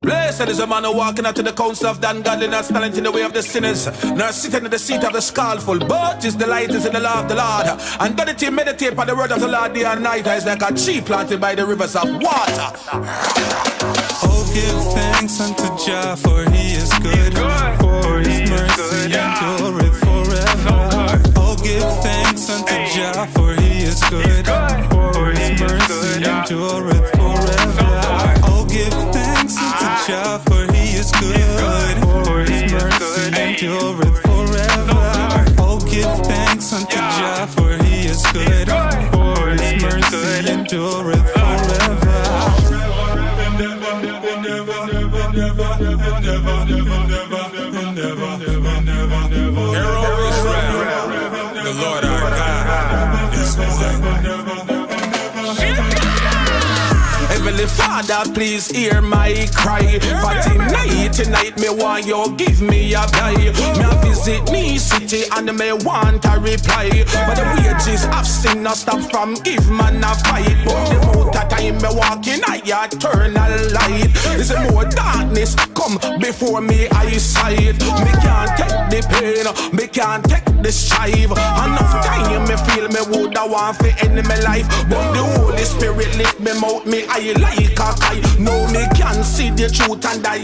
Blessed is a man who walking out to the council of Dan godliness, talent in the way of the sinners, nor sitting in the seat of the scornful, but his delight is in the law of the Lord. And meditate by the word of the Lord day and night, is like a tree planted by the rivers of water. Oh, give thanks unto Jah, for he is good, for his mercy endureth forever. Oh, give thanks unto Jah, for he is good, for his mercy endureth forever. Oh, give thanks unto Jah, for he is good, for his mercy endureth forever. Oh, give thanks unto Jah, for he is good, for his mercy endureth forever. Hear, O Israel, the Lord our God is one. Heavenly Father, please hear my cry. For tonight me want you give me a guy. Me a visit me city and me want a reply. But the wages of sin not stop from give man a fight. But the amount of time me walk in a eternal light. Is more darkness come before me eyesight. Me can't take the pain, me can't take the strive. Enough time me feel me woulda want fi end my life. But the Holy Spirit lift me out me eye like a kite. Now me can see the truth and I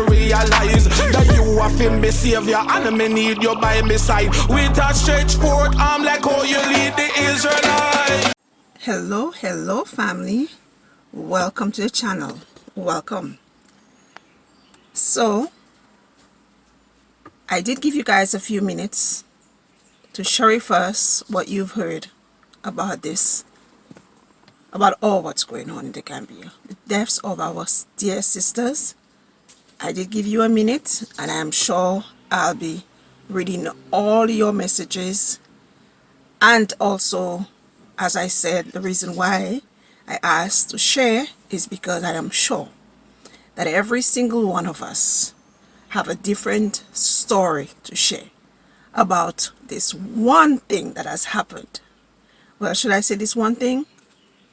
realize that you are fin me savior and me need you by my side. With a stretched forth arm like how you lead the Israelites. Hello family, welcome to the channel. Welcome. So I did give you guys a few minutes to share first what you've heard about this, about all what's going on in the Gambia, the deaths of our dear sisters. I did give you a minute, and I am sure I'll be reading all your messages. And also, as I said, the reason why I asked to share is because I am sure that every single one of us have a different story to share about this one thing that has happened. Well, should I say this one thing?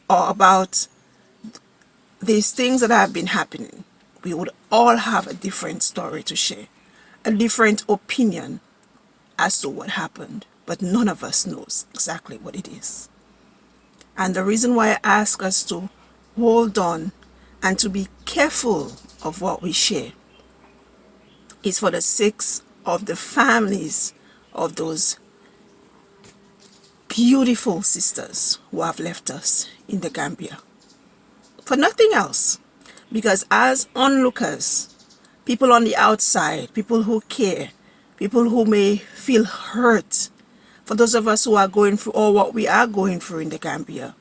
Or about these things that have been happening? We would all have a different story to share, a different opinion as to what happened, but none of us knows exactly what it is. And the reason why I ask us to hold on and to be careful of what we share is for the sake of the families of those beautiful sisters who have left us in the Gambia. For nothing else, because as onlookers, people on the outside, people who care, people who may feel hurt, for those of us who are going through or what we are going through in the Gambia,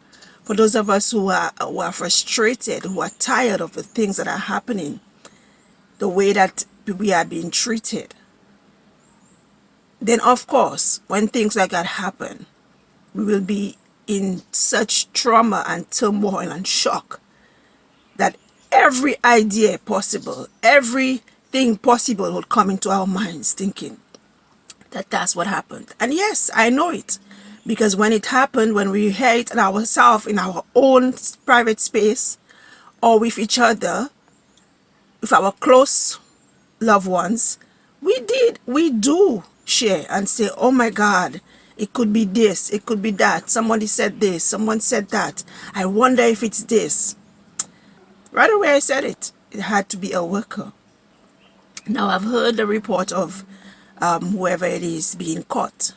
for those of us who are frustrated, who are tired of the things that are happening, the way that we are being treated, then of course, when things like that happen, we will be in such trauma and turmoil and shock that every idea possible, everything possible would come into our minds thinking that that's what happened. And yes, I know it, because when it happened, when we hear it ourselves in our own private space or with each other, with our close loved ones, we do share and say, oh my God, it could be this, it could be that, somebody said this, someone said that, I wonder if it's this. Right away I said it had to be a worker. Now I've heard the report of whoever it is being caught,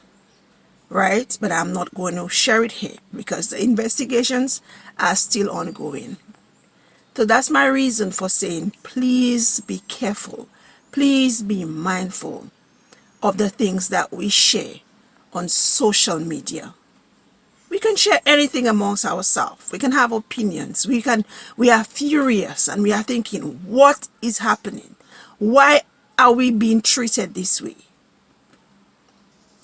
right? But I'm not going to share it here because the investigations are still ongoing. So that's my reason for saying, please be careful, please be mindful of the things that we share on social media. We can share anything amongst ourselves. We can have opinions. We are furious and we are thinking, what is happening? Why are we being treated this way?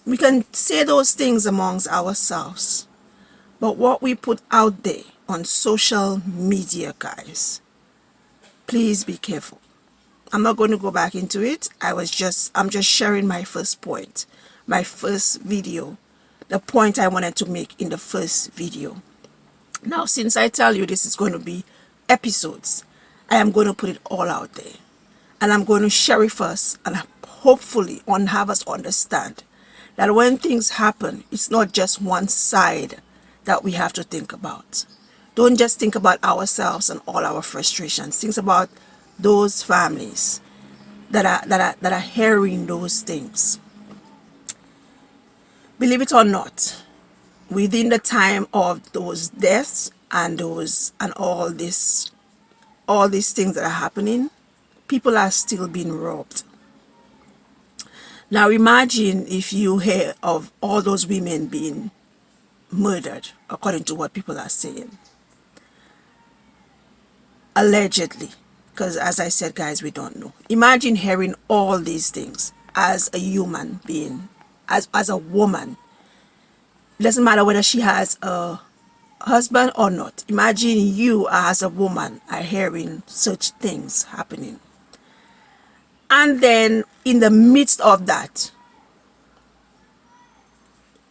We can say those things amongst ourselves. But what we put out there on social media, guys, please be careful. I'm not going to go back into it. I'm just sharing my first point, my first video, the point I wanted to make in the first video. Now, since I tell you this is going to be episodes, I am going to put it all out there. And I'm going to share it first and hopefully have us understand that when things happen, it's not just one side that we have to think about. Don't just think about ourselves and all our frustrations. Think about those families that are hearing those things. Believe it or not, within the time of those deaths and all these things that are happening, people are still being robbed. Now imagine if you hear of all those women being murdered, according to what people are saying. Allegedly, because as I said, guys, we don't know. Imagine hearing all these things as a human being, as a woman. It doesn't matter whether she has a husband or not. Imagine you as a woman are hearing such things happening. And then in the midst of that,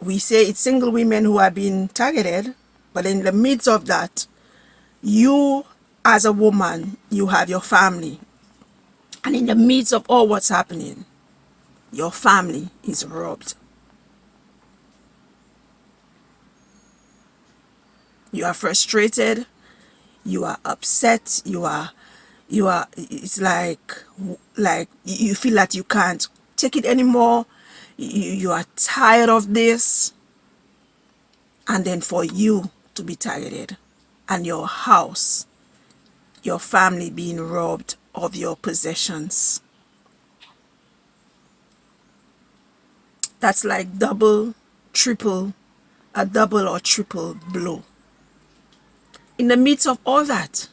we say it's single women who are being targeted, but in the midst of that, you as a woman, you have your family. And in the midst of all what's happening, your family is robbed. You are frustrated, you are upset, it's like you feel that you can't take it anymore. You are tired of this. And then for you to be targeted and your house, your family being robbed of your possessions. That's like a double or triple blow. In the midst of all that,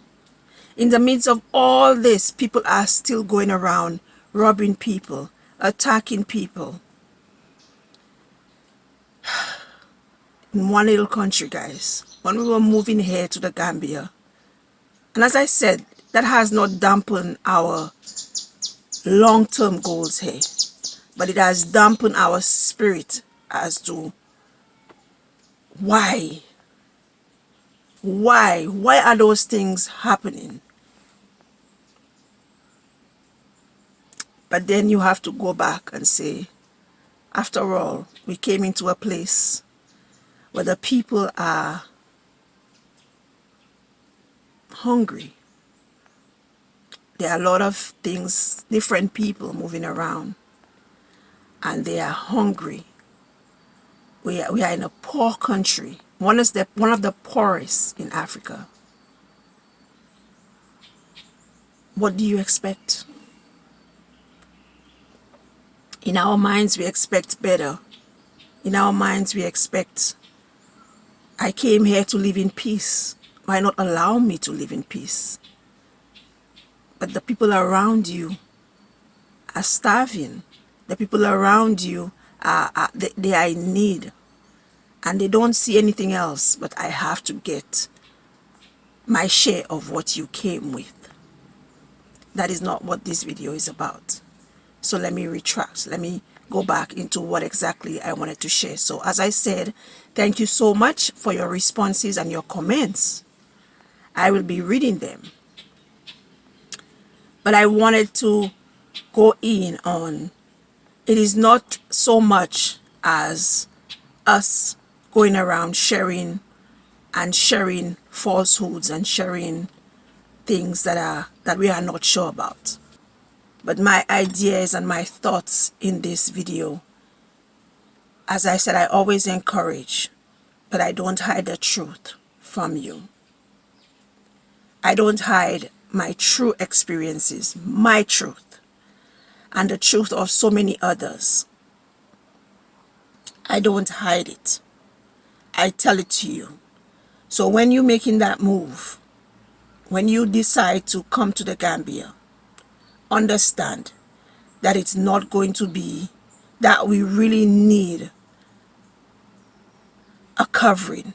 in the midst of all this, people are still going around robbing people, attacking people. In one little country, guys, when we were moving here to the Gambia, and as I said, that has not dampened our long-term goals here, but it has dampened our spirit as to why are those things happening? But then you have to go back and say, after all, we came into a place where the people are hungry. There are a lot of things, different people moving around, and they are hungry. We are in a poor country. One of the poorest in Africa. What do you expect? In our minds, we expect better. In our minds, we expect, I came here to live in peace. Why not allow me to live in peace? But the people around you are starving. The people around you they are in need. And they don't see anything else, but I have to get my share of what you came with. That is not what this video is about. So let me retract. Let me go back into what exactly I wanted to share. So as I said, thank you so much for your responses and your comments. I will be reading them. But I wanted to go in on, it is not so much as us going around sharing falsehoods and sharing things that we are not sure about. But my ideas and my thoughts in this video, as I said, I always encourage, but I don't hide the truth from you. I don't hide my true experiences, my truth, and the truth of so many others. I don't hide it. I tell it to you. So when you're making that move, when you decide to come to the Gambia, understand that it's not going to be that we really need a covering.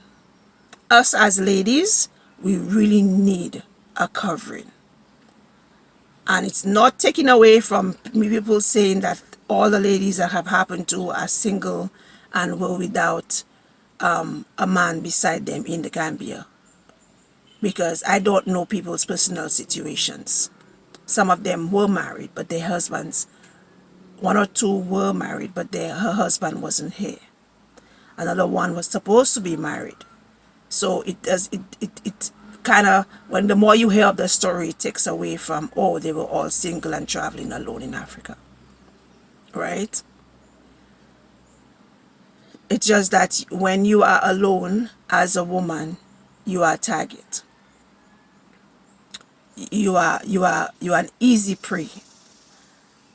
Us as ladies, we really need a covering. And it's not taken away from people saying that all the ladies that have happened to are single and were without a man beside them in the Gambia. because I don't know people's personal situations. Some of them were married, but their husbands, one or two were married, but her husband wasn't here. Another one was supposed to be married. So it kind of, when the more you hear of the story, it takes away from, oh, they were all single and traveling alone in Africa. Right? It's just that when you are alone as a woman, you are a target. You are an easy prey.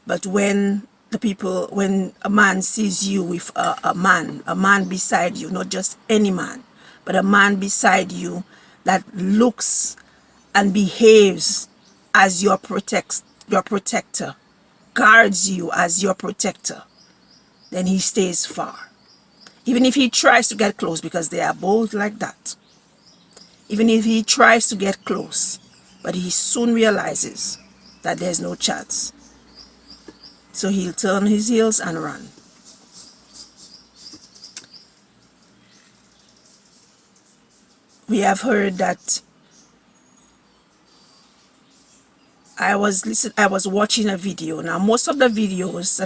But when a man sees you with a man beside you, not just any man, but a man beside you that looks and behaves as your protector, guards you as your protector, then he stays far. Even if he tries to get close, because they are both like that. Even if he tries to get close, but he soon realizes that there's no chance. So he'll turn his heels and run. We have heard that I was watching a video. Now, most of the videos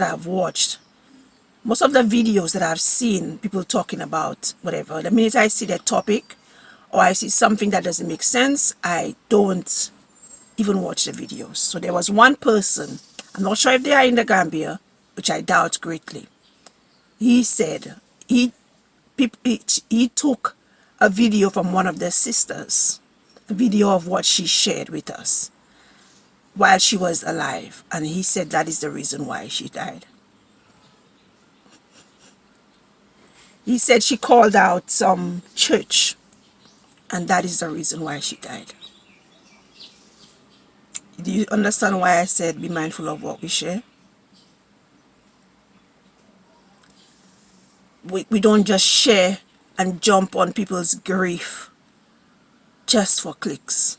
that I've seen, people talking about whatever, the minute I see that topic or I see something that doesn't make sense, I don't even watch the videos. So there was one person, I'm not sure if they are in the Gambia, which I doubt greatly. He said he took a video from one of their sisters, a video of what she shared with us while she was alive, and he said that is the reason why she died. He said she called out some church, and that is the reason why she died. Do you understand why I said be mindful of what we share? We don't just share and jump on people's grief just for clicks.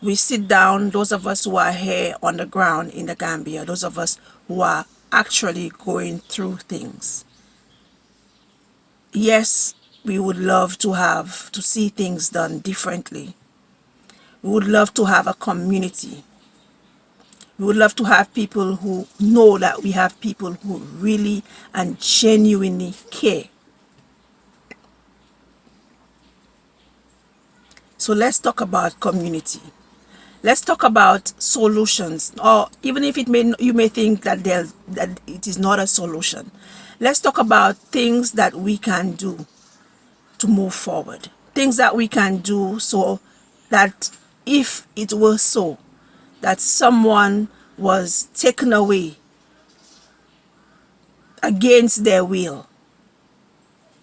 We sit down, those of us who are here on the ground in the Gambia, those of us who are actually going through things. Yes, we would love to see things done differently. We would love to have a community. We would love to have people who know that we have people who really and genuinely care. So let's talk about community. Let's talk about solutions, or even if you may think that it is not a solution. Let's talk about things that we can do to move forward. Things that we can do so that if it were so that someone was taken away against their will,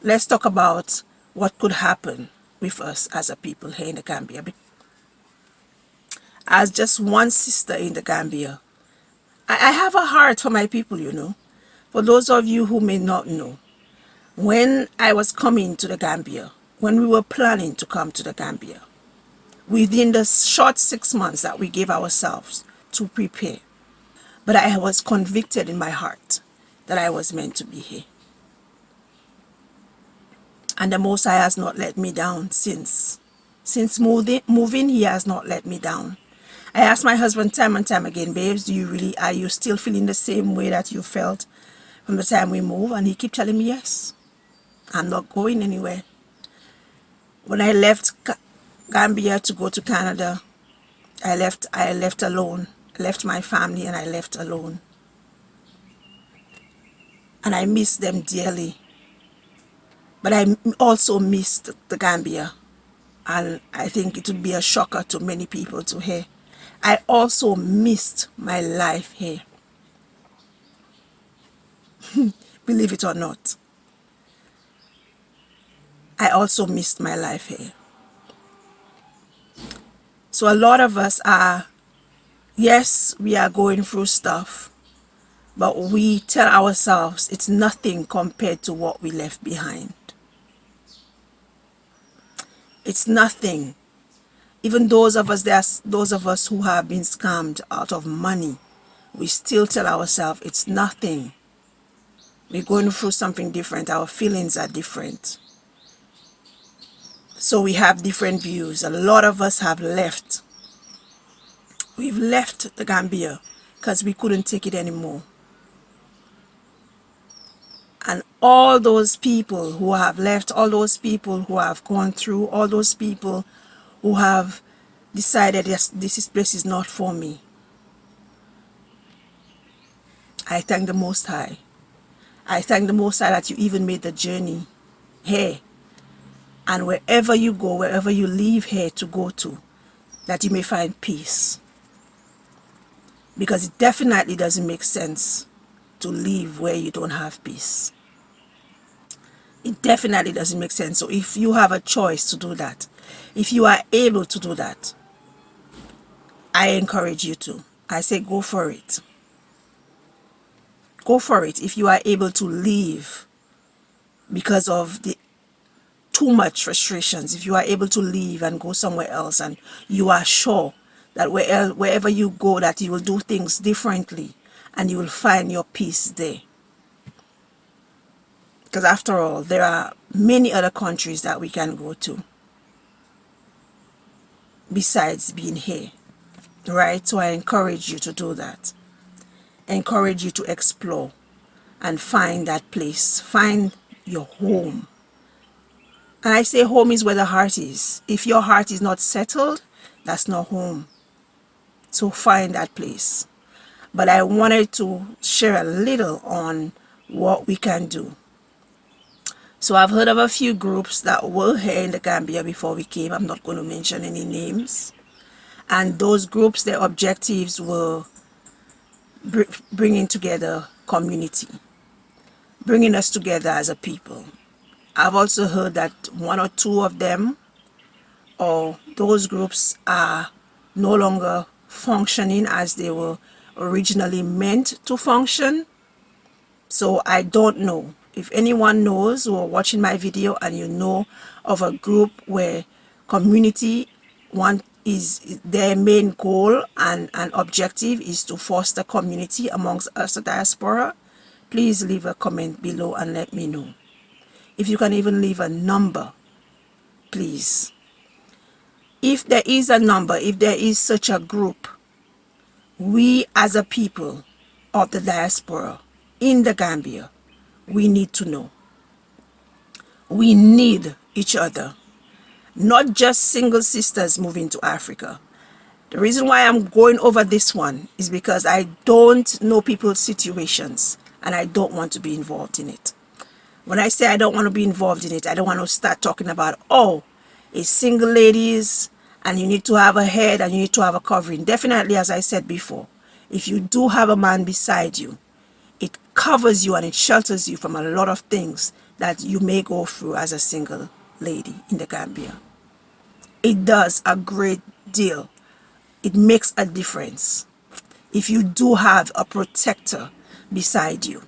let's talk about what could happen with us as a people here in the Gambia. As just one sister in the Gambia, I have a heart for my people, you know. For those of you who may not know, when I was coming to the Gambia, when we were planning to come to the Gambia, within the short 6 months that we gave ourselves to prepare, but I was convicted in my heart that I was meant to be here. And the Most High has not let me down since. Since moving, he has not let me down. I asked my husband time and time again, babes, are you still feeling the same way that you felt from the time we moved? And he kept telling me, yes, I'm not going anywhere. When I left Gambia to go to Canada, I left alone. I left my family and I left alone. And I miss them dearly. But I also missed the Gambia. And I think it would be a shocker to many people to hear. I also missed my life here. Believe it or not. I also missed my life here. So a lot of us yes, we are going through stuff, but we tell ourselves it's nothing compared to what we left behind. It's nothing. Even those of us who have been scammed out of money, we still tell ourselves it's nothing. We're going through something different. Our feelings are different. So we have different views. A lot of us have left. We've left the Gambia because we couldn't take it anymore. And all those people who have left, all those people who have gone through, all those people who have decided, yes, this place is not for me, I thank the Most High. I thank the Most High that you even made the journey here. And wherever you go, wherever you leave here to go to, that you may find peace. Because it definitely doesn't make sense to live where you don't have peace. It definitely doesn't make sense. So if you have a choice to do that, if you are able to do that, I encourage you to. I say go for it. Go for it if you are able to leave because of the too much frustrations. If you are able to leave and go somewhere else and you are sure that wherever you go that you will do things differently and you will find your peace there. Because after all, there are many other countries that we can go to besides being here, right? So I encourage you to do that. Encourage you to explore and find that place. Find your home. And I say home is where the heart is. If your heart is not settled, that's not home. So find that place. But I wanted to share a little on what we can do. So I've heard of a few groups that were here in the Gambia before we came. I'm not going to mention any names. And those groups, their objectives were bringing together community, bringing us together as a people. I've also heard that one or two of them, or those groups, are no longer functioning as they were originally meant to function. So I don't know. If anyone knows who are watching my video and you know of a group where community is their main goal and objective is to foster community amongst us, the diaspora, please leave a comment below and let me know. If you can even leave a number, please. If there is a number, if there is such a group, we as a people of the diaspora in the Gambia, we need to know. We need each other. Not just single sisters moving to Africa. The reason why I'm going over this one is because I don't know people's situations and I don't want to be involved in it. When I say I don't want to be involved in it, I don't want to start talking about, oh, it's single ladies and you need to have a head and you need to have a covering. Definitely, as I said before, if you do have a man beside you, it covers you and it shelters you from a lot of things that you may go through as a single lady in the Gambia. It does a great deal. It makes a difference if you do have a protector beside you.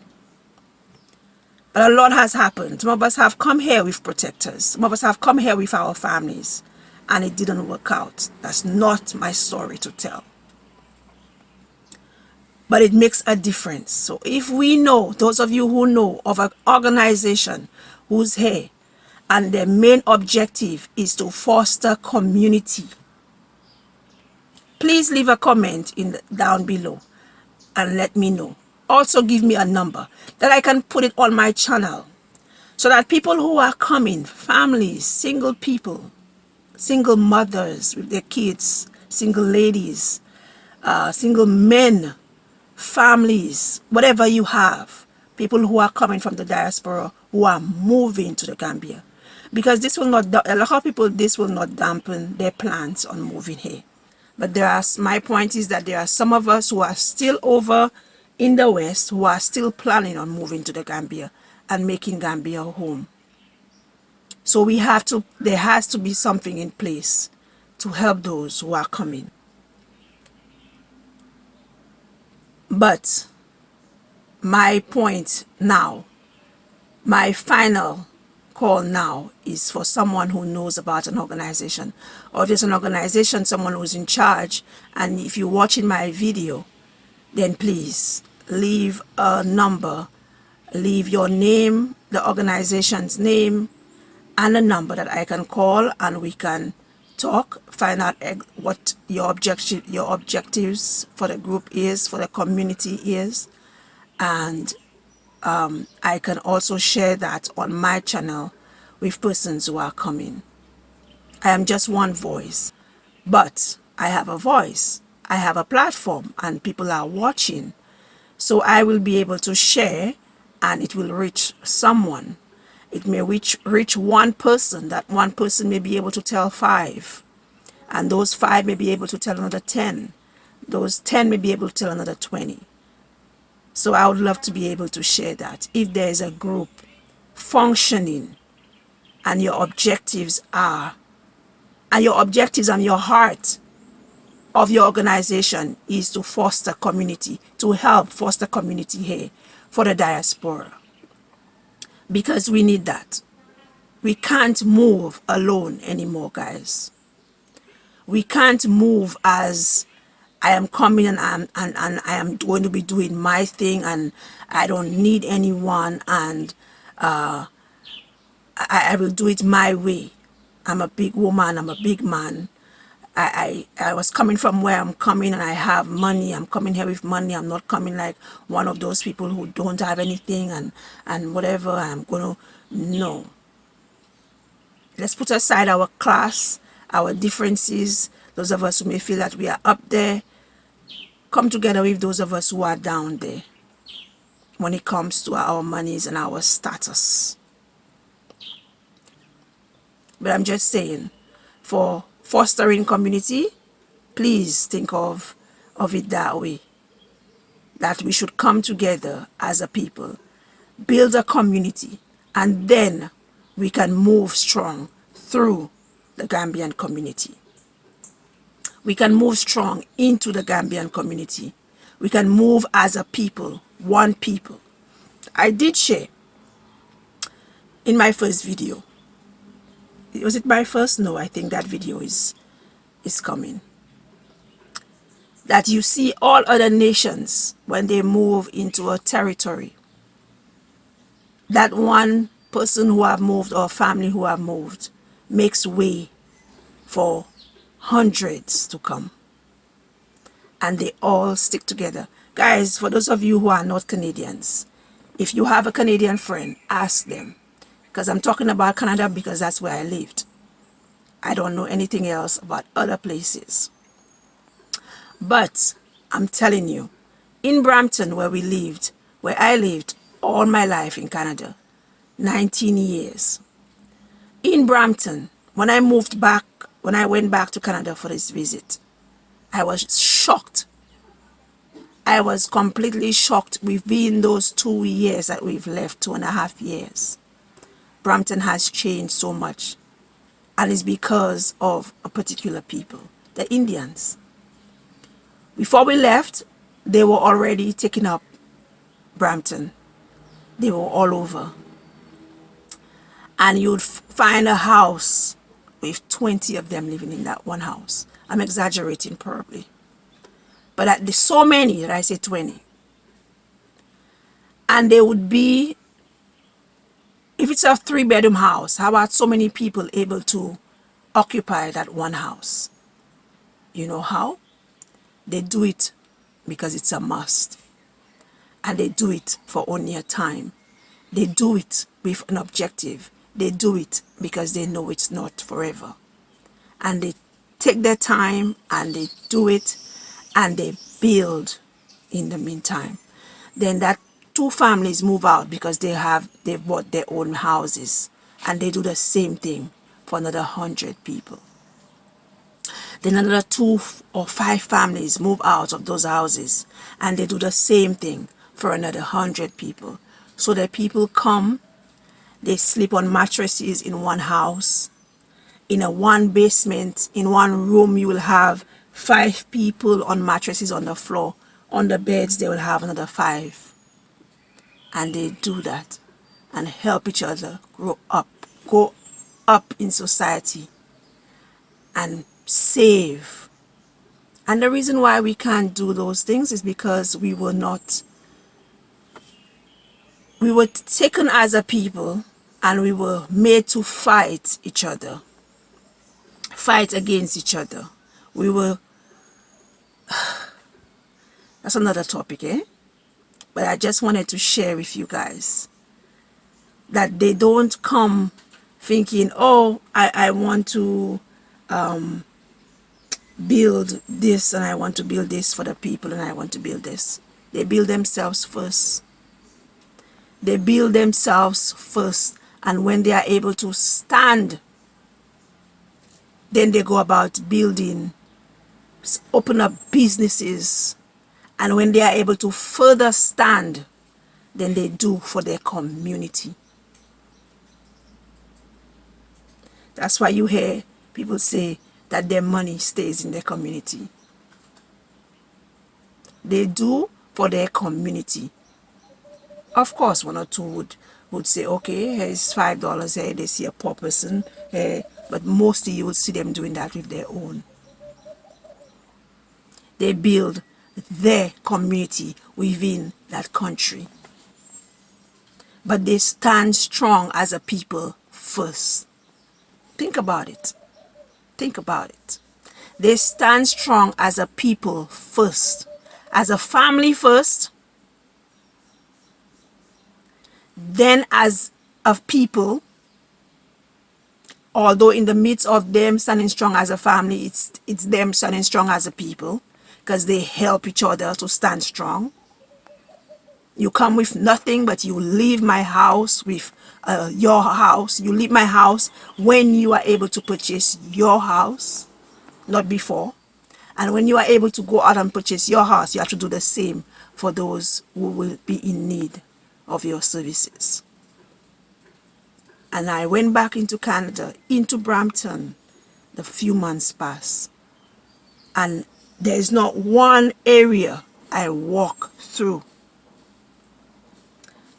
But a lot has happened. Some of us have come here with protectors. Some of us have come here with our families and it didn't work out. That's not my story to tell. But it makes a difference. So if we know, those of you who know of an organization who's here and their main objective is to foster community, please leave a comment down below and let me know. Also give me a number that I can put it on my channel so that people who are coming, families, single people, single mothers with their kids, single ladies, single men, families, whatever you have, people who are coming from the diaspora who are moving to the Gambia. Because this will not, a lot of people, this will not dampen their plans on moving here. But my point is that there are some of us who are still over in the West who are still planning on moving to the Gambia and making Gambia a home. So there has to be something in place to help those who are coming. But my point now, my final call now is for someone who knows about an organization, or if there's an organization, someone who's in charge, and if you're watching my video, then please leave a number, leave your name, the organization's name, and a number that I can call and we can talk, find out what your objectives for the group is, for the community is, and I can also share that on my channel with persons who are coming. I am just one voice, but I have a voice, I have a platform, and people are watching. So I will be able to share, and it will reach someone. It may reach one person. That one person may be able to tell 5, and those 5 may be able to tell another 10. Those 10 may be able to tell another 20. So I would love to be able to share that. If there is a group functioning and your objectives and your heart of your organization is to foster community, to help foster community here for the diaspora. Because we need that. We can't move alone anymore, guys. We can't move as I am coming and I am going to be doing my thing and I don't need anyone, and I will do it my way. I'm a big woman, I'm a big man. I was coming from where I'm coming and I have money. I'm coming here with money. I'm not coming like one of those people who don't have anything and whatever. I'm going to, no. Let's put aside our class, our differences. Those of us who may feel that we are up there, come together with those of us who are down there when it comes to our monies and our status. But I'm just saying, for fostering community, please think of it that way. That we should come together as a people, build a community, and then we can move strong through the Gambian community. We can move strong into the Gambian community. We can move as a people, one people. I did share in my first video. Was it my first? No, I think that video is coming. That you see all other nations when they move into a territory, that one person who have moved or family who have moved makes way for hundreds to come, and they all stick together. Guys, for those of you who are not Canadians, if you have a Canadian friend, ask them, because I'm talking about Canada because that's where I lived. I don't know anything else about other places. But I'm telling you, in Brampton, where I lived all my life in Canada, 19 years. In Brampton, when I went back to Canada for this visit, I was shocked. I was completely shocked within those 2 years that we've left, 2.5 years. Brampton has changed so much. And it's because of a particular people, the Indians. Before we left, they were already taking up Brampton. They were all over. And you'd find a house with 20 of them living in that one house. I'm exaggerating probably. But there's so many that I say 20. And they would be, if it's a 3-bedroom house, how about so many people able to occupy that one house? You know how? They do it because it's a must. And they do it for only a time. They do it with an objective. They do it because they know it's not forever. And they take their time and they do it and they build in the meantime. Then that 2 families move out because they bought their own houses, and they do the same thing for another 100 people. Then another 2 or 5 families move out of those houses, and they do the same thing for another 100 people. So the people come, they sleep on mattresses in one house. In a one basement, in one room, you will have 5 people on mattresses on the floor. On the beds, they will have another 5. And they do that and help each other go up in society and save. And the reason why we can't do those things is because we were taken as a people and we were made to fight each other, fight against each other. We were, that's another topic, eh? But I just wanted to share with you guys that they don't come thinking, oh, I want to build this, and I want to build this for the people, and I want to build this. They build themselves first. They build themselves first, and when they are able to stand, then they go about building, open up businesses, and when they are able to further stand, then they do for their community. That's why you hear people say that their money stays in their community. They do for their community. Of course, one or two would say, okay, here's $5, here they see a poor person, but mostly you would see them doing that with their own. They build their community within that country. But they stand strong as a people first. Think about it. Think about it. They stand strong as a people first, as a family first, then as a people. Although in the midst of them standing strong as a family, it's them standing strong as a people, because they help each other to stand strong. You come with nothing, but you leave my house with your house. You leave my house when you are able to purchase your house, not before. And when you are able to go out and purchase your house, you have to do the same for those who will be in need of your services. And I went back into Canada, into Brampton, the few months past. And there is not one area I walk through.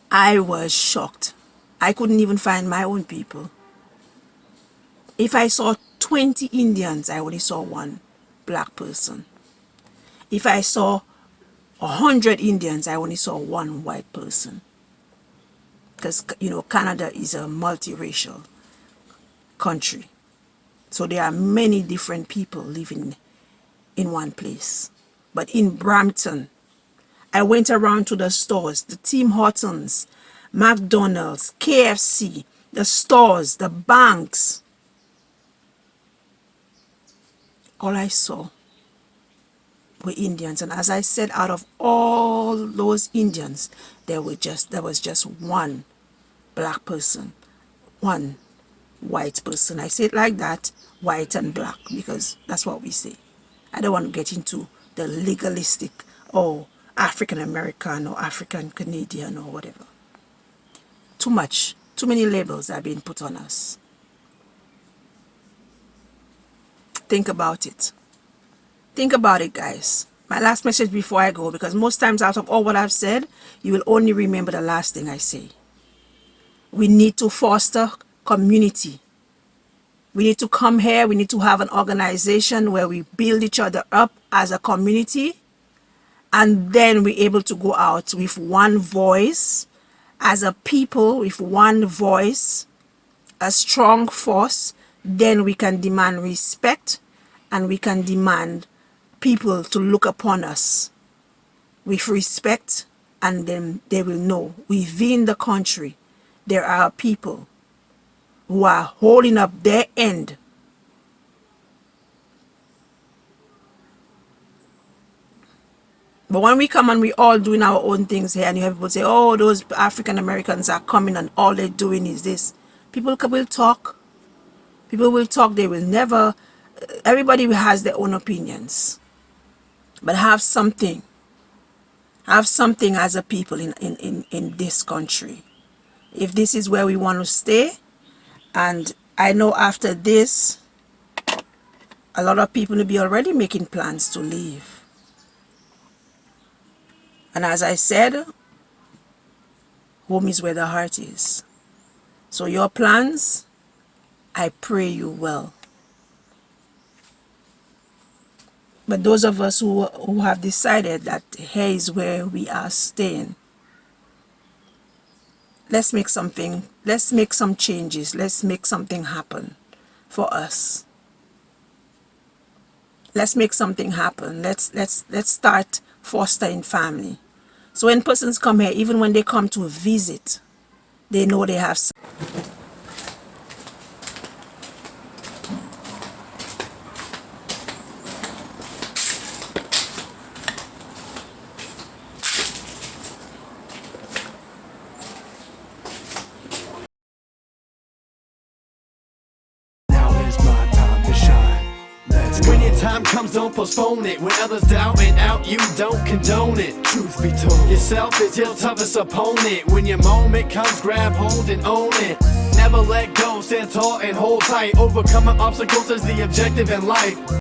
I was shocked. I couldn't even find my own people. If I saw 20 Indians, I only saw one black person. If I saw 100 Indians, I only saw one white person. Because, you know, Canada is a multiracial country. So there are many different people living in one place. But in Brampton, I went around to the stores, the Tim Hortons, McDonald's, KFC, the stores, the banks. All I saw were Indians. And as I said, out of all those Indians, there was just one black person, one white person. I say it like that, white and black, because that's what we say. I don't want to get into the legalistic, or African American or African Canadian or whatever. Too much, too many labels are being put on us. Think about it. Think about it, guys. My last message before I go, because most times out of all what I've said, you will only remember the last thing I say. We need to foster community. We need to come here. We need to have an organization where we build each other up as a community. And then we're able to go out with one voice, as a people with one voice, a strong force. Then we can demand respect, and we can demand people to look upon us with respect, and then they will know within the country there are people who are holding up their end. But when we come and we all doing our own things here, and you have people say, oh, those African Americans are coming and all they're doing is this. People will talk. People will talk. They will never, everybody has their own opinions. But have something. Have something as a people in this country. If this is where we want to stay, and I know after this, a lot of people will be already making plans to leave. And as I said, home is where the heart is. So your plans, I pray you well. But those of us who have decided that here is where we are staying, let's make some changes. Let's make something happen for us. Let's make something happen. Let's start fostering family. So when persons come here, even when they come to visit, they know they have. When your time comes, don't postpone it. When others down and out, you don't condone it. Truth be told, yourself is your toughest opponent. When your moment comes, grab hold and own it. Never let go, stand tall and hold tight. Overcoming obstacles is the objective in life.